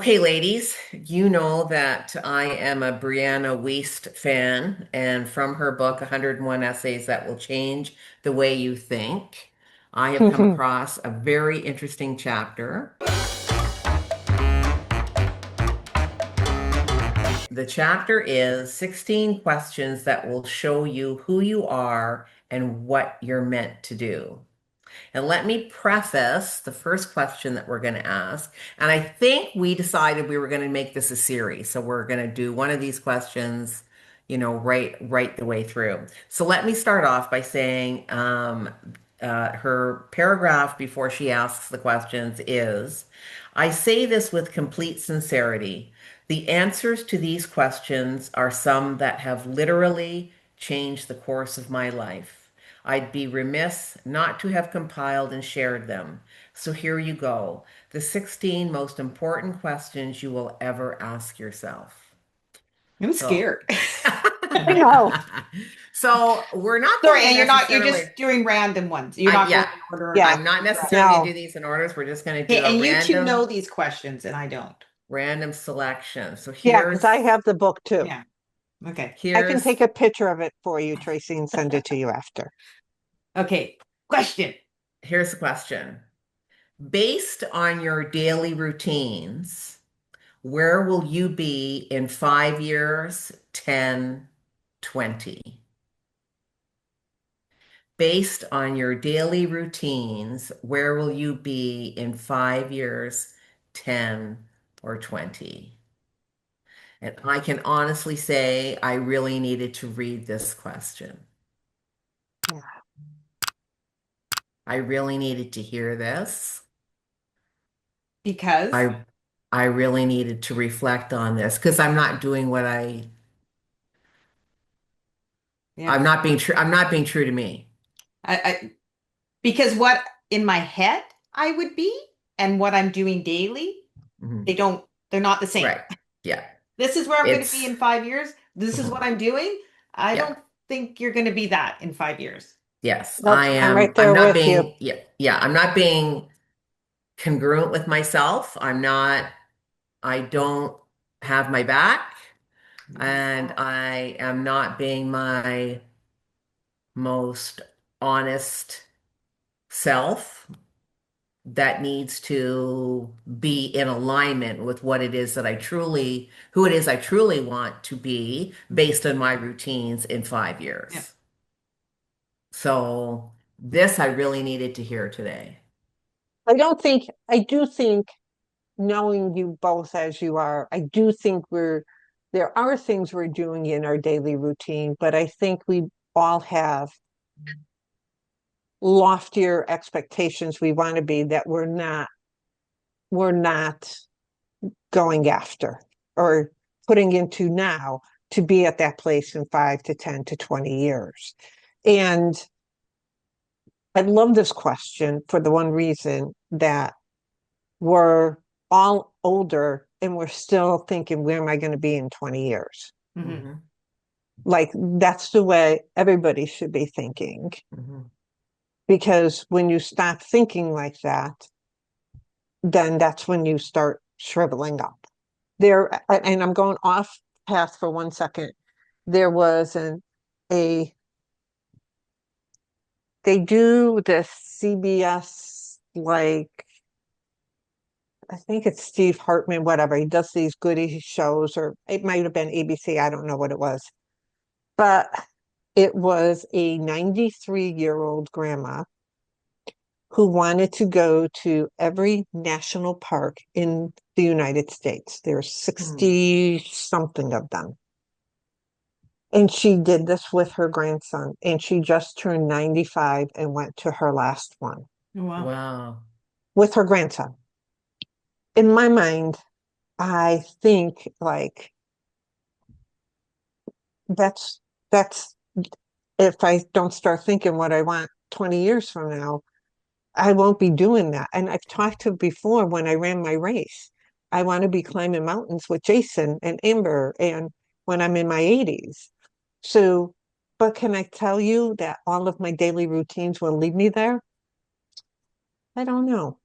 Okay, ladies, you know that I am a Brianna Wiest fan, and from her book, 101 Essays That Will Change the Way You Think, I have come across a very interesting chapter. The chapter is 16 questions that will show you who you are and what you're meant to do. And let me preface the first question that we're going to ask. And I think we decided we were going to make this a series. So we're going to do one of these questions, right the way through. So let me start off by saying her paragraph before she asks the questions is, I say this with complete sincerity. The answers to these questions are some that have literally changed the course of my life. I'd be remiss not to have compiled and shared them. So here you go. The 16 most important questions you will ever ask yourself. I'm So, scared. I know. so we're not going Sorry, to and you're necessarily, just doing random ones. You're not going yeah, in order Yeah. of I'm not necessarily going to No. do these in orders. We're just going to Okay, do a and you two know random, these questions and I don't. random selection. So Yeah, because I have the book too. Yeah. Okay. I can take here's, a picture of it for you, Tracy, and send it to you after. Okay. Question. here's the question. Based on your daily routines, where will you be in 5 years, 10, 20? Based on your daily routines, where will you be in 5 years, 10, or 20? And I can honestly say I really needed to read this question. Yeah. I really needed to hear this. Because, I I really needed to reflect on this because I'm not doing what yeah. I'm not being true. I'm not being true to me. I because what in my head I would be and what I'm doing daily, Mhm. they're not the same. Right. Yeah. This is where I'm going to be It's in 5 years. This is what mhm. I'm doing. I Yeah. don't think you're going to be that in 5 years. Yes. Nope, I'm right I'm there not with you. being yeah, I'm not being congruent with myself. I don't have my back and I am not being my most honest self that needs to be in alignment with what it is that who it is I truly want to be based on my routines in five Yeah. years. So this I really needed to hear today. I do think knowing you both as you are, I do think there are things we're doing in our daily routine, but I think we all have loftier expectations we want to be that we're not going after or putting into now to be at that place in 5 to 10 to 20 years. And I love this question for the one reason that we're all older and we're still thinking, where am I going to be in 20 years? Hmm. Hmm. Like, that's the way everybody should be thinking. Hmm. Because when you stop thinking like that, then that's when you start shriveling up. And I'm going off path for 1 second. There was a they do this CBS, like, I think it's Steve Hartman, whatever. He does these goody shows, or it might have been ABC. I don't know what it was. But it was a 93-year-old grandma who wanted to go to every national park in the United States. There's 60 something of them. And she did this with her grandson, and she just turned 95 and went to her last one Wow. Wow. with her grandson. In my mind, I think like that's that's if I don't start thinking what I want 20 years from now, I won't be doing that. And I've talked to before when I ran my race. I want to be climbing mountains with Jason and Amber and when I'm in my 80s. So, but can I tell you that all of my daily routines will lead me there? I don't know.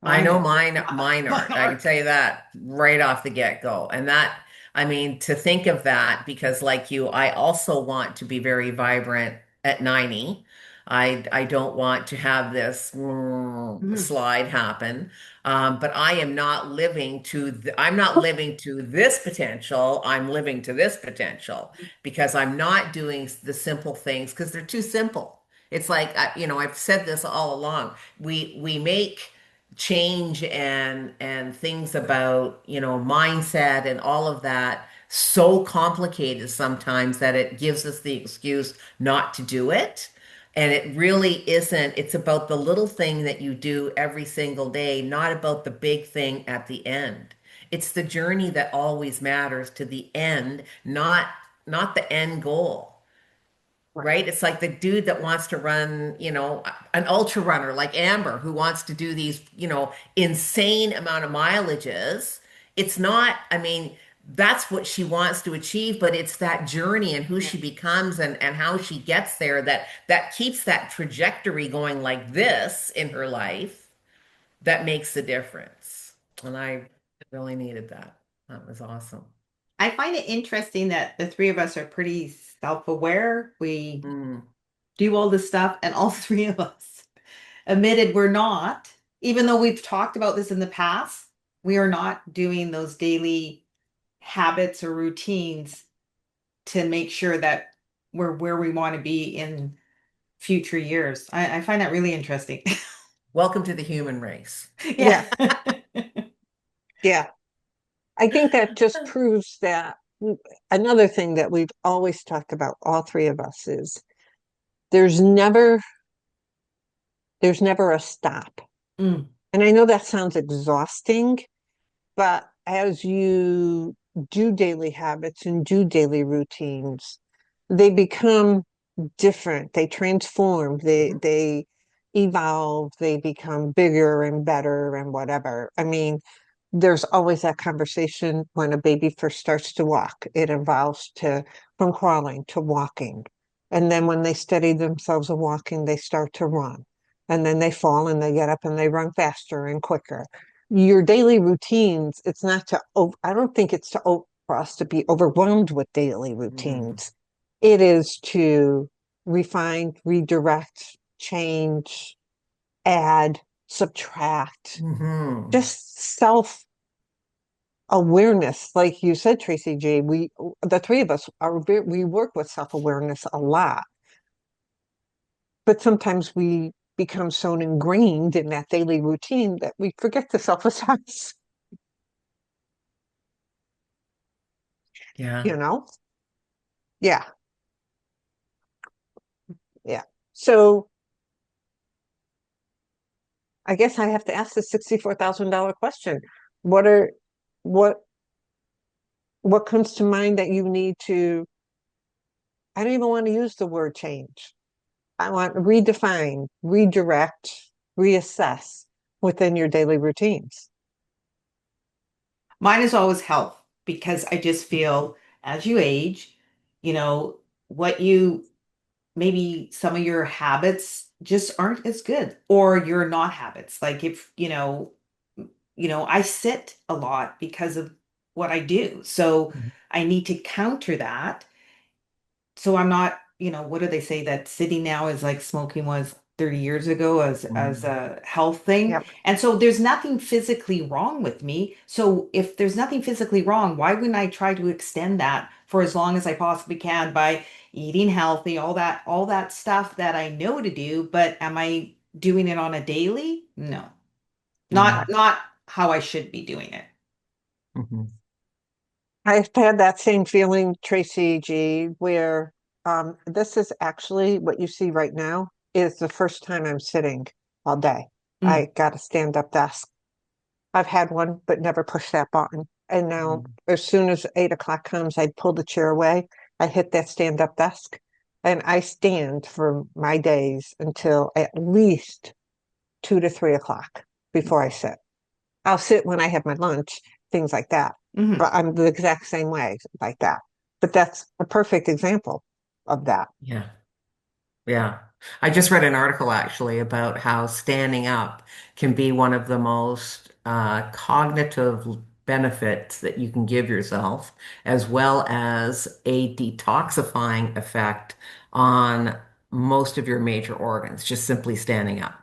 I Mine know are mine mine aren't. I can aren't. tell you that right off the get-go. And that, I mean, to think of that, because like you, I also want to be very vibrant at 90. I don't want to have this Mm, slide happen. But I am not living to I'm not living to this potential. I'm living to this potential because I'm not doing the simple things because they're too simple. It's like, I've said this all along. We make change and things about mindset and all of that so complicated sometimes that it gives us the excuse not to do it, and it really isn't. It's about the little thing that you do every single day, not about the big thing at the end. It's the journey that always matters to the end, not the end goal. Right. Right? It's like the dude that wants to run, an ultra runner like Amber who wants to do these, insane amount of mileages. It's not, I mean, that's what she wants to achieve, but it's that journey and who yeah. she becomes and how she gets there that keeps that trajectory going like this in her life that makes the difference. And I really needed that. That was awesome. I find it interesting that the three of us are pretty self-aware. We Mm. do all this stuff, and all three of us admitted we're not, even though we've talked about this in the past, we are not doing those daily habits or routines to make sure that we're where we want to be in future years. I find that really interesting. Welcome to the human race. Yeah. Yeah. Yeah. I think that just proves that another thing that we've always talked about, all three of us, is there's never there's never a stop. Mm, And I know that sounds exhausting, but as you do daily habits and do daily routines, they become different. They transform, Mhm. they evolve, they become bigger and better and whatever. I mean, there's always that conversation when a baby first starts to walk. It evolves to from crawling to walking. And then when they steady themselves of walking, they start to run. And then they fall and they get up and they run faster and quicker. Your daily routines, it's not to, I don't think it's for us to be overwhelmed with daily Mhm. routines. It is to refine, redirect, change, add, subtract, Mhm. just self awareness. Like you said, Tracy G, the three of us we work with self awareness a lot, but sometimes we become so ingrained in that daily routine that we forget to self assess, Yeah. you know? Yeah, yeah. So I guess I have to ask the $64,000 question. What are, what, what comes to mind that you need to, I don't even want to use the word change. I want redefine, redirect, reassess within your daily routines. mine is always health because I just feel as you age, you know, what you maybe some of your habits just aren't as good or you're not habits. Like if, I sit a lot because of what I do. So Mhm. I need to counter that so I'm not, what do they say that sitting now is like smoking was 30 years ago as Mhm. a health thing. Yep. And so there's nothing physically wrong with me. So if there's nothing physically wrong, why wouldn't I try to extend that for as long as I possibly can by eating healthy, all that stuff that I know to do, but am I doing it on a daily? No. Not Mhm. Right. not how I should be doing it. Mhm. I've had that same feeling, Tracy G, where this is actually what you see right now is the first time I'm sitting all day. Mm, I got a stand-up desk. I've had one, but never pushed that button. And now, Mhm. as soon as 8 o'clock comes, I pull the chair away. I hit that stand-up desk, and I stand for my days until at least 2 to 3 o'clock before I sit. I'll sit when I have my lunch, things like that. mhm. But I'm the exact same way, like that. But that's a perfect example of that. Yeah. Yeah. I just read an article actually about how standing up can be one of the most cognitive benefits that you can give yourself, as well as a detoxifying effect on most of your major organs, just simply standing up.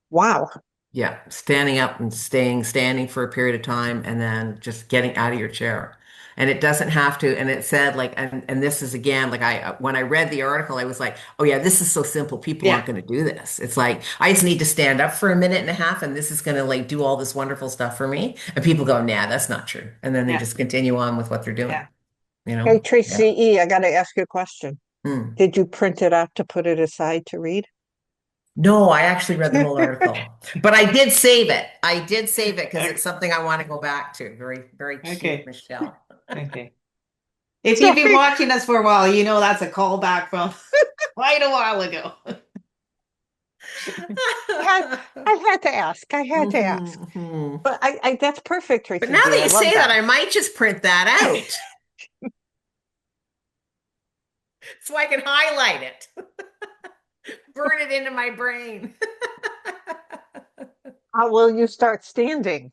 Wow. Yeah, standing up and staying standing for a period of time and then just getting out of your chair. And it doesn't have to, and it said like, and this is again, like when I read the article, I was like, oh yeah, this is so simple. People Yeah, aren't going to do this. It's like, I just need to stand up for a minute and a half and this is going to like do all this wonderful stuff for me. And people go, nah, that's not true. And then they yeah, just continue on with what they're doing, yeah. you Hey, know? Yeah. Tracy E., I got to ask you a question. Hmm. Did you print it out to put it aside to read? No, I actually read the whole article, but I did save it. I did save it because it's Okay, something I want to go back to. Very, very cute, okay, Michelle. okay. If you've been Sorry, watching us for a while, you know that's a callback from quite a while ago. I had, I had to ask. I had to ask. Mhm, mhm. But that's perfect, But Tracy now G. that I you love say that, that. I might just print that out so I can highlight it, burn it into my brain. How will you start standing?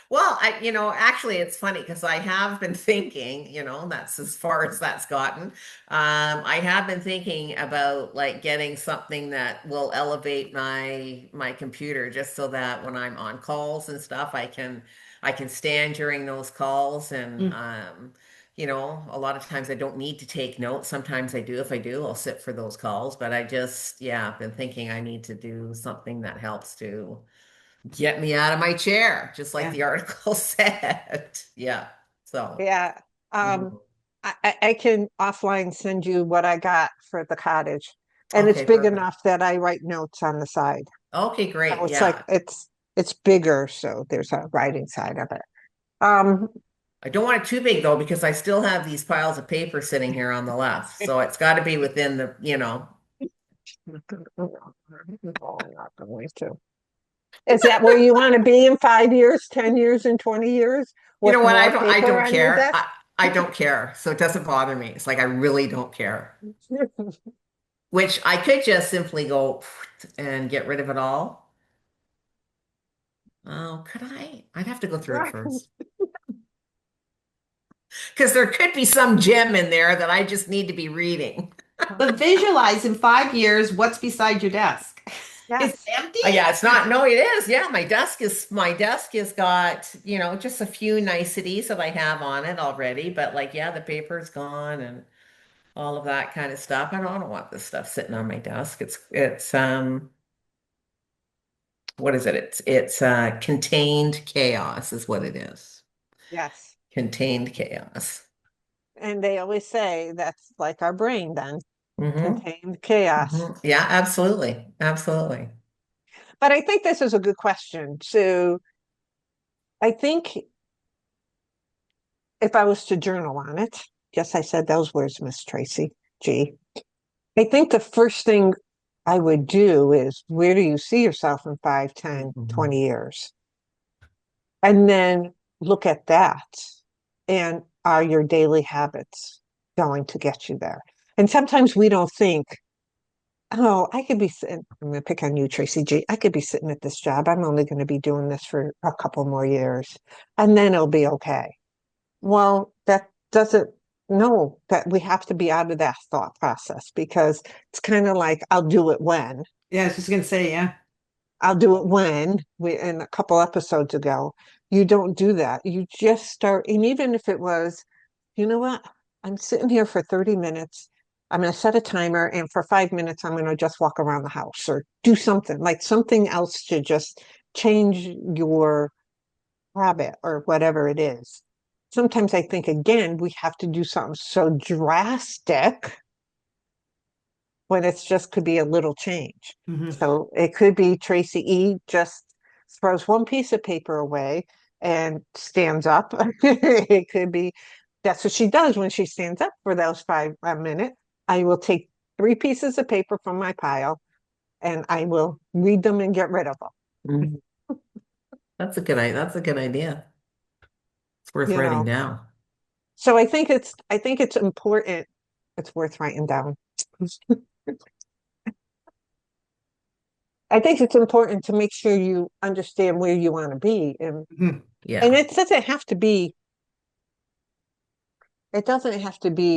Well, actually, it's funny because I have been thinking, that's as far as that's gotten. I have been thinking about like getting something that will elevate my computer just so that when I'm on calls and stuff, I can stand during those calls and Mm. a lot of times I don't need to take notes. Sometimes I do. If I do, I'll sit for those calls. But I just, yeah, I've been thinking I need to do something that helps to get me out of my chair, just like Yeah. the article said. Yeah. So, Yeah. Um, mhm. I can offline send you what I got for the cottage. And it's Okay, big perfect. enough that I write notes on the side. Okay, So great. it's like Yeah. it's bigger, so there's a writing side of it. Um, I don't want it too big though, because I still have these piles of paper sitting here on the left. So it's got to be within the. no, I'm not going to. Is that where you want to be in 5 years, 10 years, and 20 years You know with what? I more don't I paper don't on your care. desk? I don't care. So it doesn't bother me. It's like I really don't care. Which I could just simply go and get rid of it all. Oh, could I? I'd have to go through it first. Because there could be some gem in there that I just need to be reading. But visualize in 5 years what's beside your desk. Is it Yes. empty? Yeah, it's not. No, it is. Yeah, my desk has got, just a few niceties that I have on it already, but like, yeah, the paper's gone and all of that kind of stuff. I don't want this stuff sitting on my desk. It's what is it? It's contained chaos is what it is. Yes. Contained chaos. And they always say that's like our brain then, Hmm. contained chaos. Hmm. Yeah, absolutely. Absolutely. But I think this is a good question. So I think if I was to journal on it, yes, I said those words, Miss Tracy G. I think the first thing I would do is where do you see yourself in 5, 10, Mhm. 20 years? And then look at that. And are your daily habits going to get you there? And sometimes we don't think, oh, I could be sitting, I'm going to pick on you, Tracy G. I could be sitting at this job. I'm only going to be doing this for a couple more years, and then it'll be okay. Well, that doesn't, no, that we have to be out of that thought process because it's kind of like, I'll do it when. Yeah, I was just gonna say, yeah. I'll do it when we in a couple episodes ago. You don't do that. You just start, and even if it was, you know what? I'm sitting here for 30 minutes. I'm going to set a timer, and for 5 minutes, I'm going to just walk around the house or do something like something else to just change your habit or whatever it is. Sometimes I think, again, we have to do something so drastic when it's just could be a little change. Hmm. So it could be Tracy E just throws one piece of paper away and stands up. It could be that's what she does when she stands up for those 5 minutes. I will take 3 pieces of paper from my pile and I will read them and get rid of them. Mhm. That's a good idea. It's worth You writing know, down. so I think it's important. It's worth writing down. I think it's important to make sure you understand where you want to be. Mhm. And Yeah. it doesn't have to be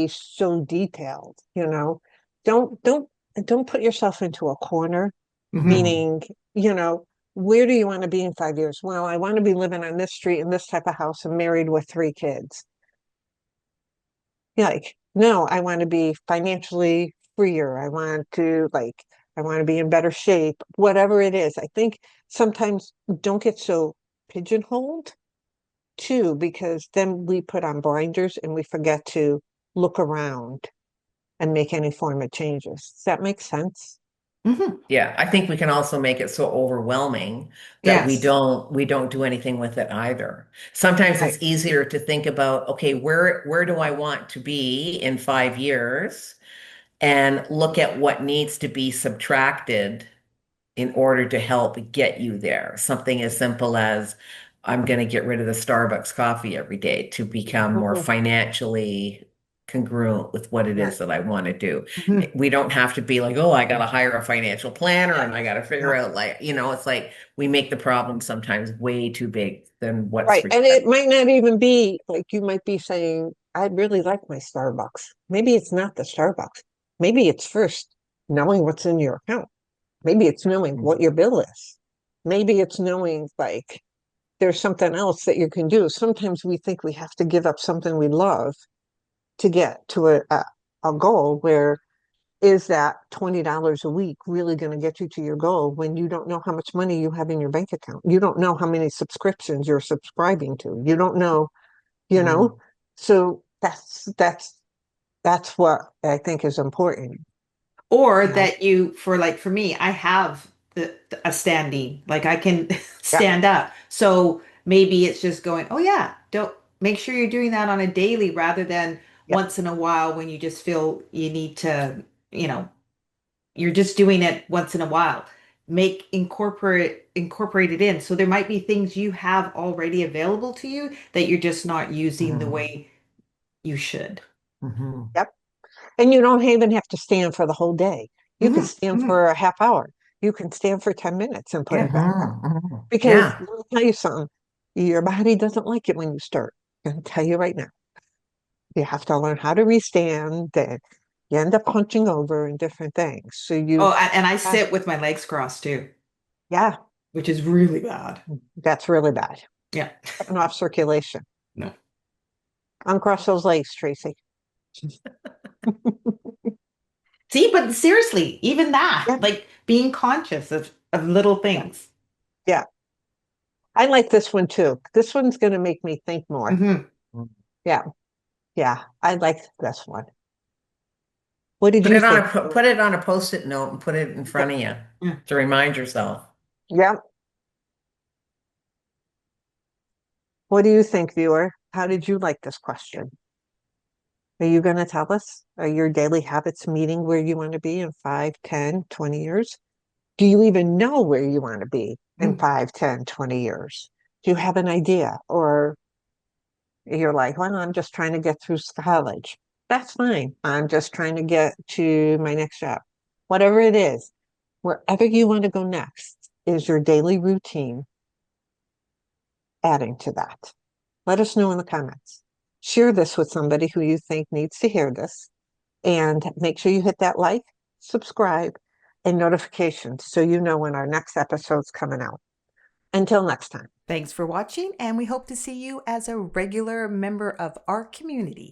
so detailed, you know. Don't don't don't put yourself into a corner, Mhm. Mhm. meaning, you know, where do you want to be in 5 years? Well, I want to be living on this street in this type of house and married with 3 kids. Yeah, like, no, I want to be financially freer. I want to be in better shape, whatever it is. I think sometimes don't get so pigeonholed too, because then we put on blinders and we forget to look around and make any form of changes. Does that make sense? Mhm. Yeah, I think we can also make it so overwhelming that we Yes. don't do anything with it either. Sometimes Right. it's easier to think about, okay, where do I want to be in 5 years? And look at what needs to be subtracted in order to help get you there. Something as simple as I'm going to get rid of the Starbucks coffee every day to become more Mhm. financially congruent with what it Right. is that I want to do. Mhm. We don't have to be like, oh, I got to hire a financial planner Yeah. and I got to figure Yeah. out like, it's like we make the problem sometimes way too big than what's Right. And required. it might not even be like you might be saying, I really like my Starbucks. Maybe it's not the Starbucks. Maybe it's first knowing what's in your account. Maybe it's knowing what your bill is. Maybe it's knowing like there's something else that you can do. Sometimes we think we have to give up something we love to get to a goal where is that $20 a week really going to get you to your goal when you don't know how much money you have in your bank account? You don't know how many subscriptions you're subscribing to. You don't know, you know? Mhm. So that's what I think is important. Or You know? that for me, I have a standing, like I can Yeah, stand up. So maybe it's just going, oh yeah, don't make sure you're doing that on a daily rather than yeah. once in a while when you just feel you need to, you know, you're just doing it once in a while. Incorporate it in. So there might be things you have already available to you that you're just not using the Mhm. way you should. Mhm. Yep. And you don't even have to stand for the whole day. You could Mhm. stand Mhm. for a half hour. You can stand for 10 minutes and put Yeah. it back up. Mhm. Mhm. Because Yeah. let me tell you something, your body doesn't like it when you start. I'm going to tell you right now. You have to learn how to restand, and you end up hunching over and different things. So Oh, you, and I uh, sit with my legs crossed too, yeah, which is really bad. that's really bad. Yeah. Cutting off circulation. No. Uncross those legs, Tracy. See, but seriously, even that, Yeah, like being conscious of little yeah, things. yeah. I like this one too. This one's going to make me think more. Hmm. Yeah, yeah. I like this one. What did you think? Put it on a post-it note and put it in Yeah, front of you Yeah. to remind yourself. yeah. What do you think, viewer? How did you like this question? Are you going to tell us? Are your daily habits meeting where you want to be in 5, 10, 20 years? Do you even know where you want to be in Mm. 5, 10, 20 years? Do you have an idea? Or you're like, well, I'm just trying to get through college. That's fine. I'm just trying to get to my next job. Whatever it is, wherever you want to go next is your daily routine adding to that. Let us know in the comments. Share this with somebody who you think needs to hear this. And make sure you hit that like, subscribe, and notifications so you know when our next episode's coming out. Until next time. Thanks for watching, and we hope to see you as a regular member of our community.